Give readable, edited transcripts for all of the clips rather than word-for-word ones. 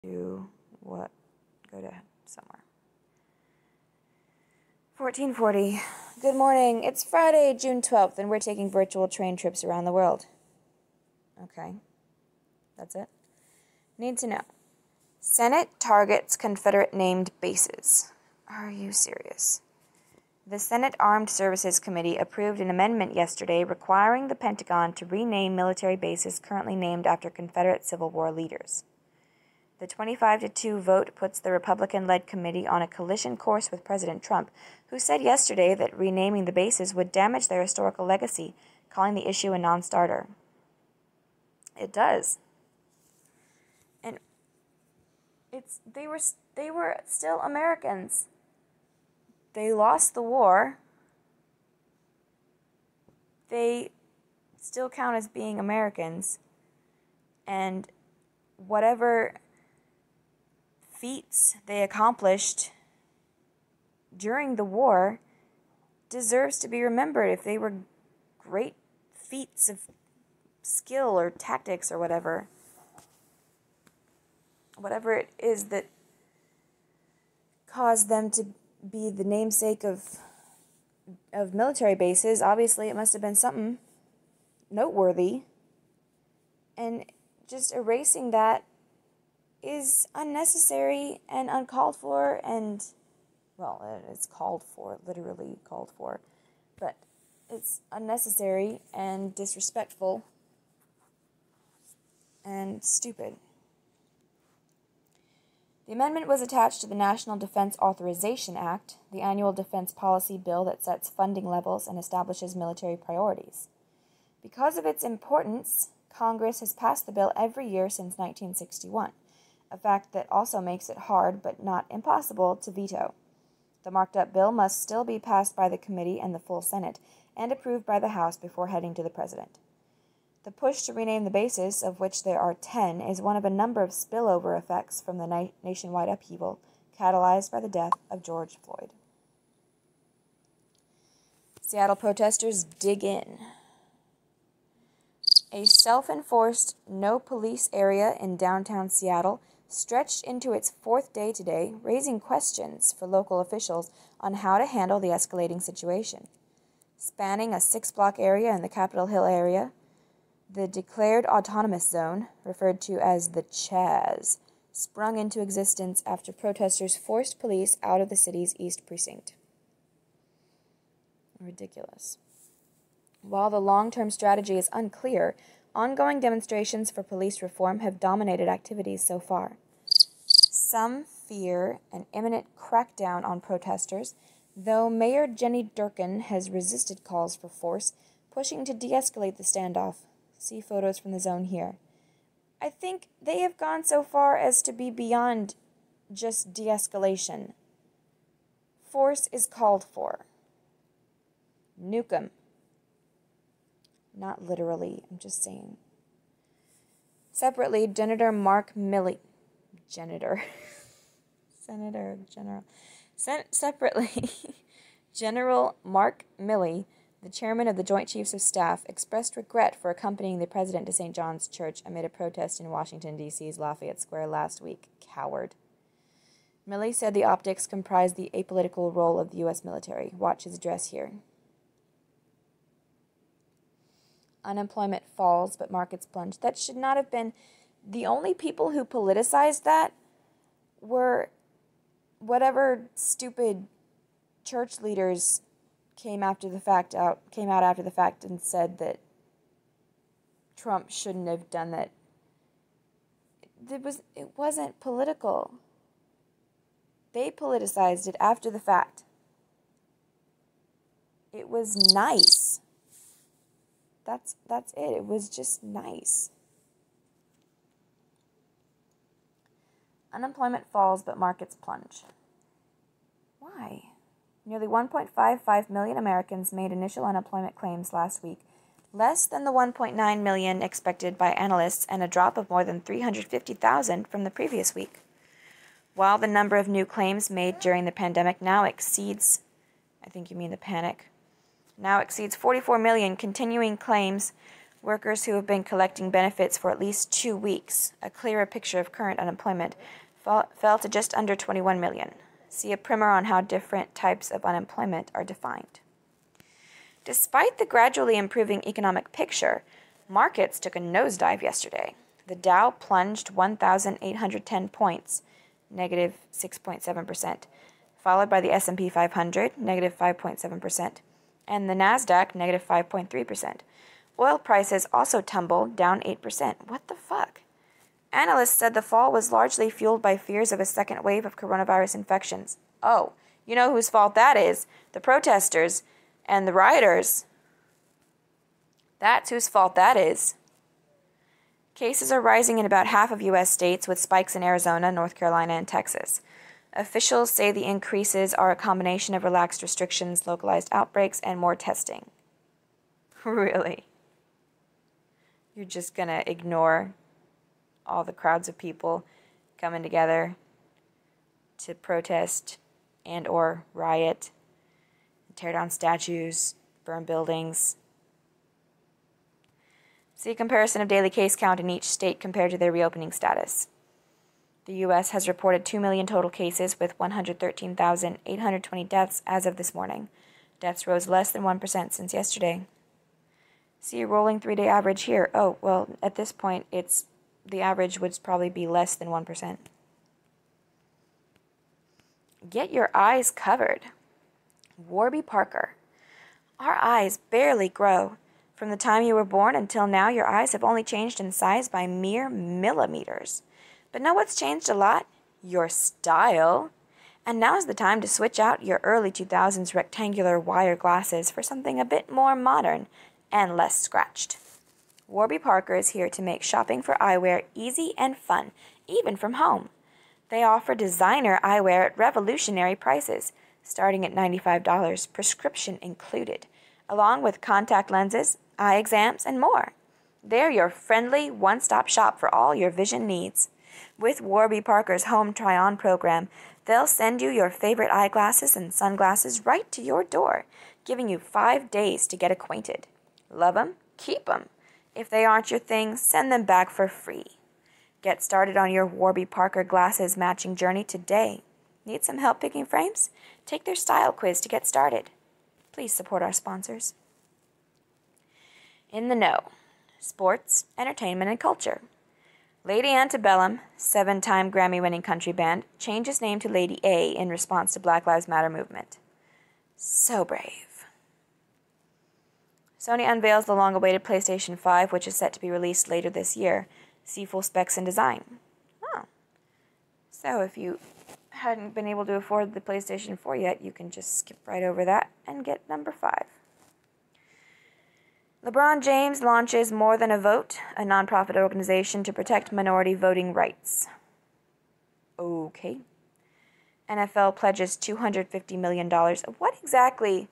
to what? Go to somewhere. 1440. Good morning. It's Friday, June 12th, and we're taking virtual train trips around the world. Okay. That's it. Need to know. Senate targets Confederate named bases. Are you serious? The Senate Armed Services Committee approved an amendment yesterday requiring the Pentagon to rename military bases currently named after Confederate Civil War leaders. The 25-2 vote puts the Republican-led committee on a collision course with President Trump, who said yesterday that renaming the bases would damage their historical legacy, calling the issue a non-starter. It does. And they were still Americans. They lost the war. They still count as being Americans. And whatever feats they accomplished during the war deserves to be remembered. If they were great feats of skill or tactics or whatever it is that caused them to be the namesake of military bases, obviously it must have been something noteworthy. And just erasing that is unnecessary and uncalled for, and, well, it's called for, literally called for, but it's unnecessary and disrespectful and stupid. The amendment was attached to the National Defense Authorization Act, the annual defense policy bill that sets funding levels and establishes military priorities. Because of its importance, Congress has passed the bill every year since 1961, a fact that also makes it hard, but not impossible, to veto. The marked-up bill must still be passed by the committee and the full Senate, and approved by the House before heading to the President. The push to rename the bases, of which there are 10, is one of a number of spillover effects from the nationwide upheaval catalyzed by the death of George Floyd. Seattle protesters dig in. A self-enforced no-police area in downtown Seattle stretched into its fourth day today, raising questions for local officials on how to handle the escalating situation. Spanning a 6-block area in the Capitol Hill area, the Declared Autonomous Zone, referred to as the CHAZ, sprung into existence after protesters forced police out of the city's East Precinct. Ridiculous. While the long-term strategy is unclear, ongoing demonstrations for police reform have dominated activities so far. Some fear an imminent crackdown on protesters, though Mayor Jenny Durkin has resisted calls for force, pushing to de-escalate the standoff. See photos from the zone here. I think they have gone so far as to be beyond just de-escalation. Force is called for. Nuke 'em. Not literally, I'm just saying. Separately, Senator Mark Milley. Separately, General Mark Milley, the chairman of the Joint Chiefs of Staff, expressed regret for accompanying the president to St. John's Church amid a protest in Washington, D.C.'s Lafayette Square last week. Coward. Milley said the optics comprised the apolitical role of the U.S. military. Watch his address here. Unemployment falls, but markets plunge. That should not have been. The only people who politicized that were whatever stupid church leaders came out after the fact and said that Trump shouldn't have done that. It wasn't political. They politicized it after the fact. It was nice. That's it. It was just nice. Unemployment falls, but markets plunge. Why? Nearly 1.55 million Americans made initial unemployment claims last week, less than the 1.9 million expected by analysts and a drop of more than 350,000 from the previous week. While the number of new claims made during the pandemic now exceeds, I think you mean the panic, now exceeds 44 million, continuing claims Workers who have been collecting benefits for at least 2 weeks, a clearer picture of current unemployment, fell to just under 21 million. See a primer on how different types of unemployment are defined. Despite the gradually improving economic picture, markets took a nosedive yesterday. The Dow plunged 1,810 points, negative 6.7%, followed by the S&P 500, negative 5.7%, and the Nasdaq, negative 5.3%. Oil prices also tumbled, down 8%. What the fuck? Analysts said the fall was largely fueled by fears of a second wave of coronavirus infections. Oh, you know whose fault that is? The protesters and the rioters. That's whose fault that is. Cases are rising in about half of U.S. states, with spikes in Arizona, North Carolina, and Texas. Officials say the increases are a combination of relaxed restrictions, localized outbreaks, and more testing. Really? You're just gonna ignore all the crowds of people coming together to protest and or riot, tear down statues, burn buildings? See a comparison of daily case count in each state compared to their reopening status. The U.S. has reported 2 million total cases with 113,820 deaths as of this morning. Deaths rose less than 1% since yesterday. See a rolling 3-day average here. Oh, well, at this point, the average would probably be less than 1%. Get your eyes covered. Warby Parker. Our eyes barely grow. From the time you were born until now, your eyes have only changed in size by mere millimeters. But know what's changed a lot? Your style. And now's the time to switch out your early 2000s rectangular wire glasses for something a bit more modern and less scratched. Warby Parker is here to make shopping for eyewear easy and fun, even from home. They offer designer eyewear at revolutionary prices, starting at $95, prescription included, along with contact lenses, eye exams, and more. They're your friendly one-stop shop for all your vision needs. With Warby Parker's Home Try-On program, they'll send you your favorite eyeglasses and sunglasses right to your door, giving you 5 days to get acquainted. Love 'em? Keep 'em. If they aren't your thing, send them back for free. Get started on your Warby Parker glasses matching journey today. Need some help picking frames? Take their style quiz to get started. Please support our sponsors. In the know. Sports, entertainment, and culture. Lady Antebellum, 7-time Grammy-winning country band, changes name to Lady A in response to Black Lives Matter movement. So brave. Sony unveils the long-awaited PlayStation 5, which is set to be released later this year. See full specs and design. Oh. So if you hadn't been able to afford the PlayStation 4 yet, you can just skip right over that and get number 5. LeBron James launches More Than a Vote, a nonprofit organization to protect minority voting rights. Okay. NFL pledges $250 million. What exactly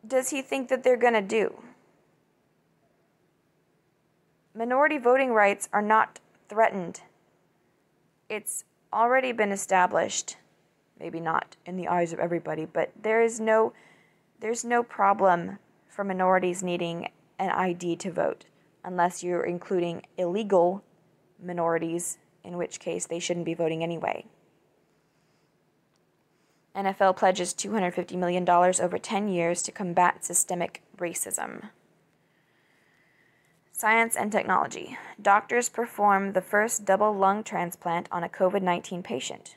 does he think that they're going to do? Minority voting rights are not threatened. It's already been established, maybe not in the eyes of everybody, but there's no problem for minorities needing an ID to vote, unless you're including illegal minorities, in which case they shouldn't be voting anyway. NFL pledges $250 million over 10 years to combat systemic racism. Science and technology. Doctors perform the first double lung transplant on a COVID-19 patient.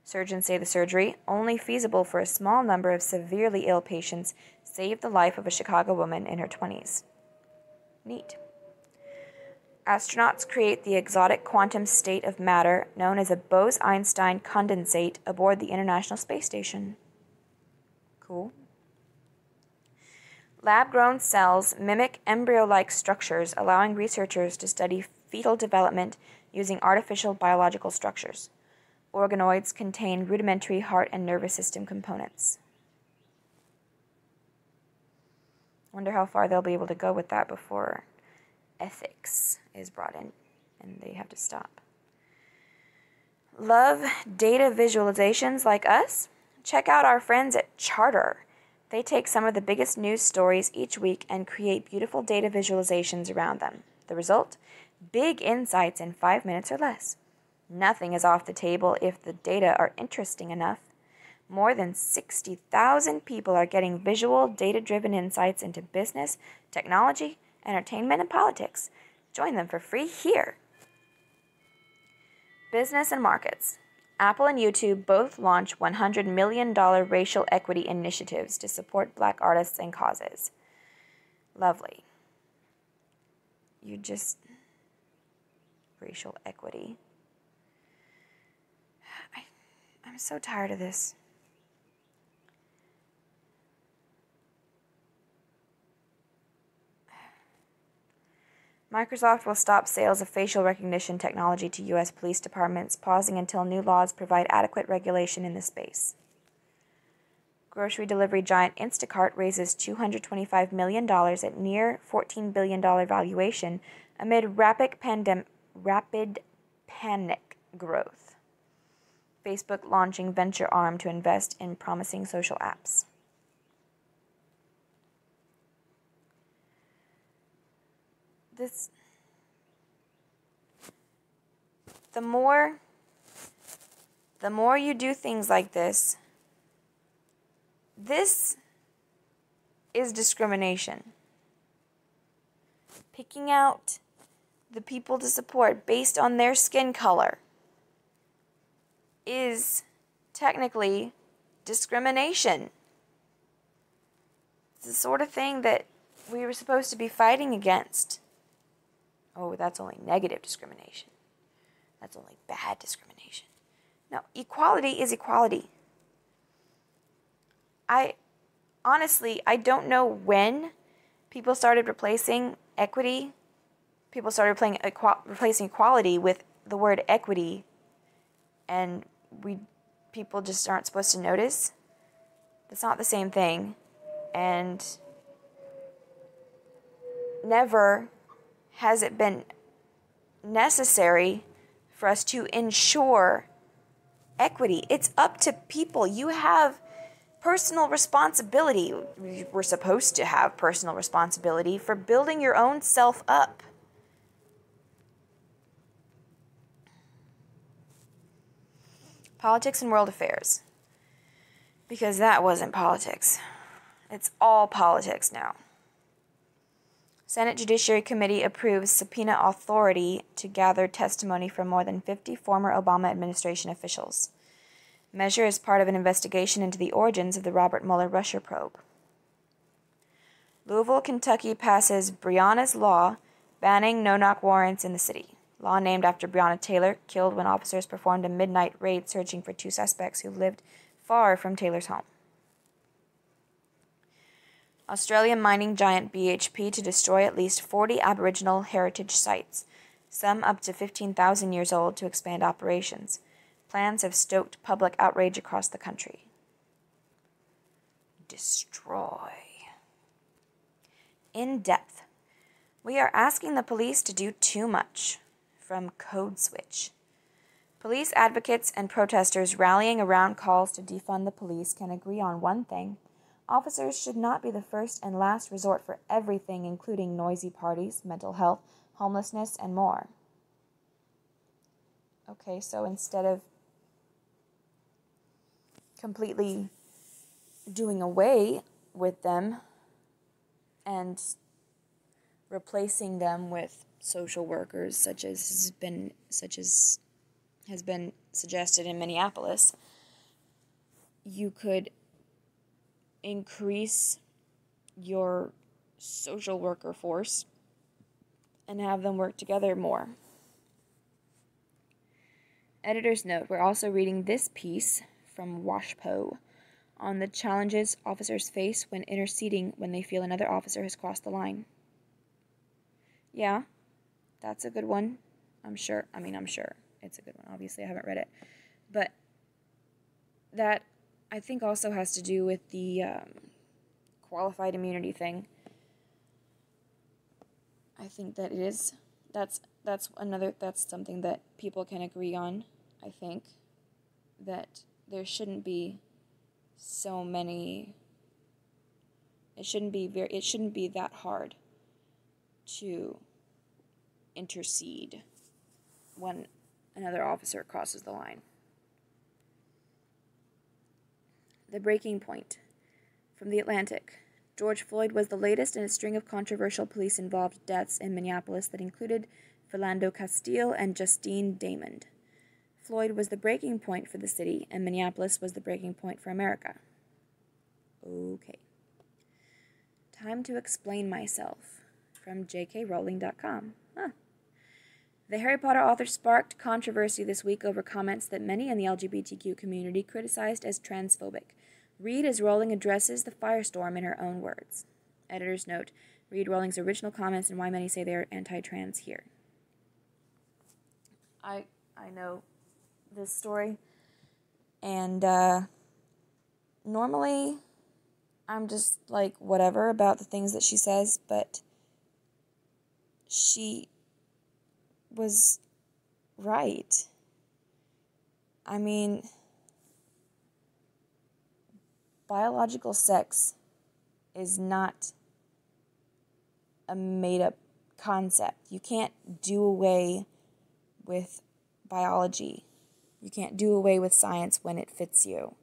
Surgeons say the surgery, only feasible for a small number of severely ill patients, saved the life of a Chicago woman in her 20s. Neat. Astronauts create the exotic quantum state of matter known as a Bose-Einstein condensate aboard the International Space Station. Cool. Lab-grown cells mimic embryo-like structures, allowing researchers to study fetal development using artificial biological structures. Organoids contain rudimentary heart and nervous system components. Wonder how far they'll be able to go with that before ethics is brought in and they have to stop. Love data visualizations like us? Check out our friends at Charter. They take some of the biggest news stories each week and create beautiful data visualizations around them. The result? Big insights in 5 minutes or less. Nothing is off the table if the data are interesting enough. More than 60,000 people are getting visual, data-driven insights into business, technology, entertainment, and politics. Join them for free here. Business and markets. Apple and YouTube both launch $100 million racial equity initiatives to support Black artists and causes. Lovely. Racial equity. I'm so tired of this. Microsoft will stop sales of facial recognition technology to U.S. police departments, pausing until new laws provide adequate regulation in the space. Grocery delivery giant Instacart raises $225 million at near $14 billion valuation amid rapid panic growth. Facebook launching venture arm to invest in promising social apps. The more you do things like this is discrimination. Picking out the people to support based on their skin color is technically discrimination. It's the sort of thing that we were supposed to be fighting against. Oh, that's only negative discrimination. That's only bad discrimination. No, equality is equality. I don't know when people started replacing equity. People started replacing equality with the word equity, and people just aren't supposed to notice. It's not the same thing, and never has it been necessary for us to ensure equity. It's up to people. You have personal responsibility. We're supposed to have personal responsibility for building your own self up. Politics and world affairs. Because that wasn't politics. It's all politics now. Senate Judiciary Committee approves subpoena authority to gather testimony from more than 50 former Obama administration officials. Measure is part of an investigation into the origins of the Robert Mueller Russia probe. Louisville, Kentucky passes Breonna's Law, banning no-knock warrants in the city. Law named after Breonna Taylor, killed when officers performed a midnight raid searching for 2 suspects who lived far from Taylor's home. Australian mining giant BHP to destroy at least 40 Aboriginal heritage sites, some up to 15,000 years old, to expand operations. Plans have stoked public outrage across the country. Destroy. In depth. We are asking the police to do too much. From Code Switch. Police advocates and protesters rallying around calls to defund the police can agree on one thing. Officers should not be the first and last resort for everything, including noisy parties, mental health, homelessness, and more. Okay, so instead of completely doing away with them and replacing them with social workers, such as has been suggested in Minneapolis, you could increase your social worker force and have them work together more. Editor's note, we're also reading this piece from Washpo on the challenges officers face when interceding when they feel another officer has crossed the line. Yeah, that's a good one. I'm sure it's a good one. Obviously, I haven't read it. But that, I think, also has to do with the qualified immunity thing. I think that it is. That's something that people can agree on, I think. That there shouldn't be so many It shouldn't be that hard to intercede when another officer crosses the line. The breaking point. From The Atlantic. George Floyd was the latest in a string of controversial police-involved deaths in Minneapolis that included Philando Castile and Justine Damond. Floyd was the breaking point for the city, and Minneapolis was the breaking point for America. Okay. Time to explain myself. From jkrowling.com. The Harry Potter author sparked controversy this week over comments that many in the LGBTQ community criticized as transphobic. Read as Rowling addresses the firestorm in her own words. Editor's note, read Rowling's original comments and why many say they are anti-trans here. I know this story, and normally I'm just like whatever about the things that she says, but she was right. I mean, biological sex is not a made-up concept. You can't do away with biology. You can't do away with science when it fits you.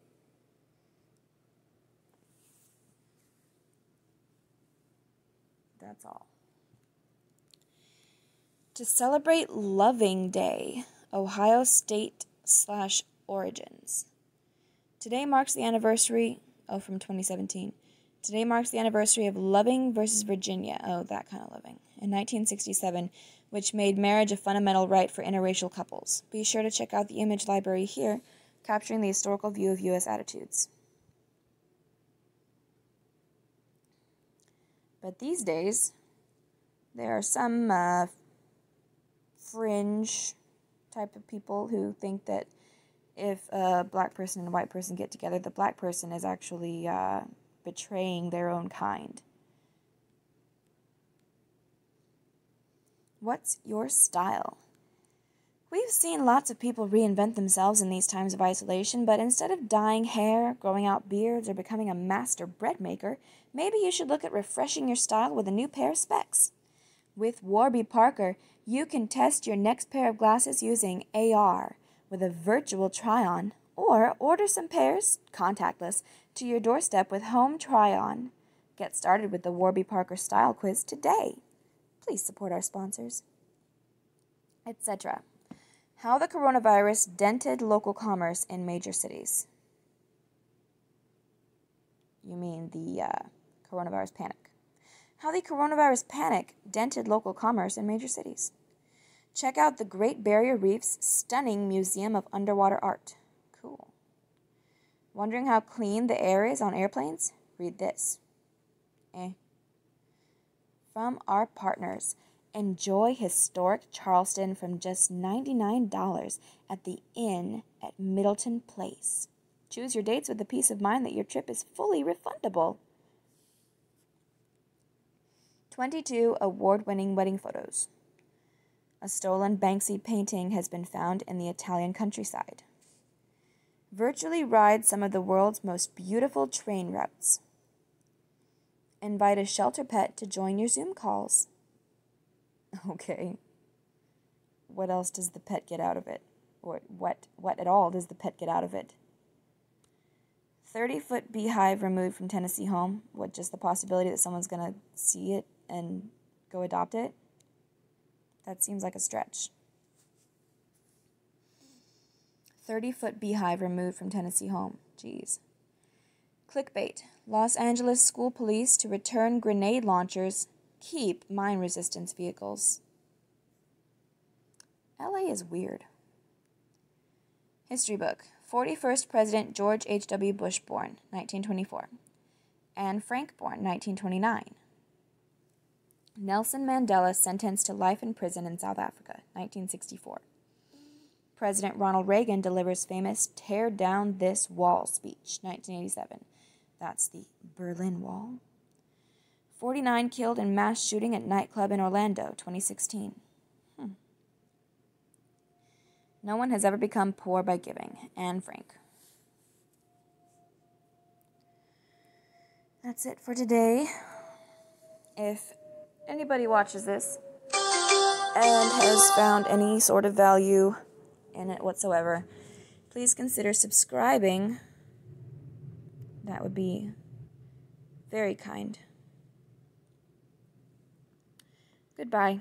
That's all. To celebrate Loving Day, Ohio State/Origins. Today marks the anniversary, from 2017. Today marks the anniversary of Loving versus Virginia, that kind of loving, in 1967, which made marriage a fundamental right for interracial couples. Be sure to check out the image library here, capturing the historical view of U.S. attitudes. But these days, there are some fringe type of people who think that if a black person and a white person get together, the black person is actually betraying their own kind. What's your style? We've seen lots of people reinvent themselves in these times of isolation, but instead of dyeing hair, growing out beards, or becoming a master bread maker, maybe you should look at refreshing your style with a new pair of specs. With Warby Parker, you can test your next pair of glasses using AR with a virtual try-on, or order some pairs, contactless, to your doorstep with home try-on. Get started with the Warby Parker Style Quiz today. Please support our sponsors. Etc. How the coronavirus dented local commerce in major cities. You mean the coronavirus panic. How the coronavirus panic dented local commerce in major cities. Check out the Great Barrier Reef's stunning Museum of Underwater Art. Cool. Wondering how clean the air is on airplanes? Read this. From our partners, enjoy historic Charleston from just $99 at the Inn at Middleton Place. Choose your dates with the peace of mind that your trip is fully refundable. 22 award-winning wedding photos. A stolen Banksy painting has been found in the Italian countryside. Virtually ride some of the world's most beautiful train routes. Invite a shelter pet to join your Zoom calls. Okay. What else does the pet get out of it? Or what at all does the pet get out of it? 30-foot beehive removed from Tennessee home. What, just the possibility that someone's going to see it and go adopt it? That seems like a stretch. 30-foot beehive removed from Tennessee home. Jeez. Clickbait. Los Angeles school police to return grenade launchers. Keep mine resistance vehicles. LA is weird. History book. 41st President George H.W. Bush born, 1924. Anne Frank born, 1929. Nelson Mandela sentenced to life in prison in South Africa, 1964. President Ronald Reagan delivers famous Tear Down This Wall speech, 1987. That's the Berlin Wall. 49 killed in mass shooting at nightclub in Orlando, 2016. No one has ever become poor by giving. Anne Frank. That's it for today. If anybody watches this and has found any sort of value in it whatsoever, please consider subscribing. That would be very kind. Goodbye.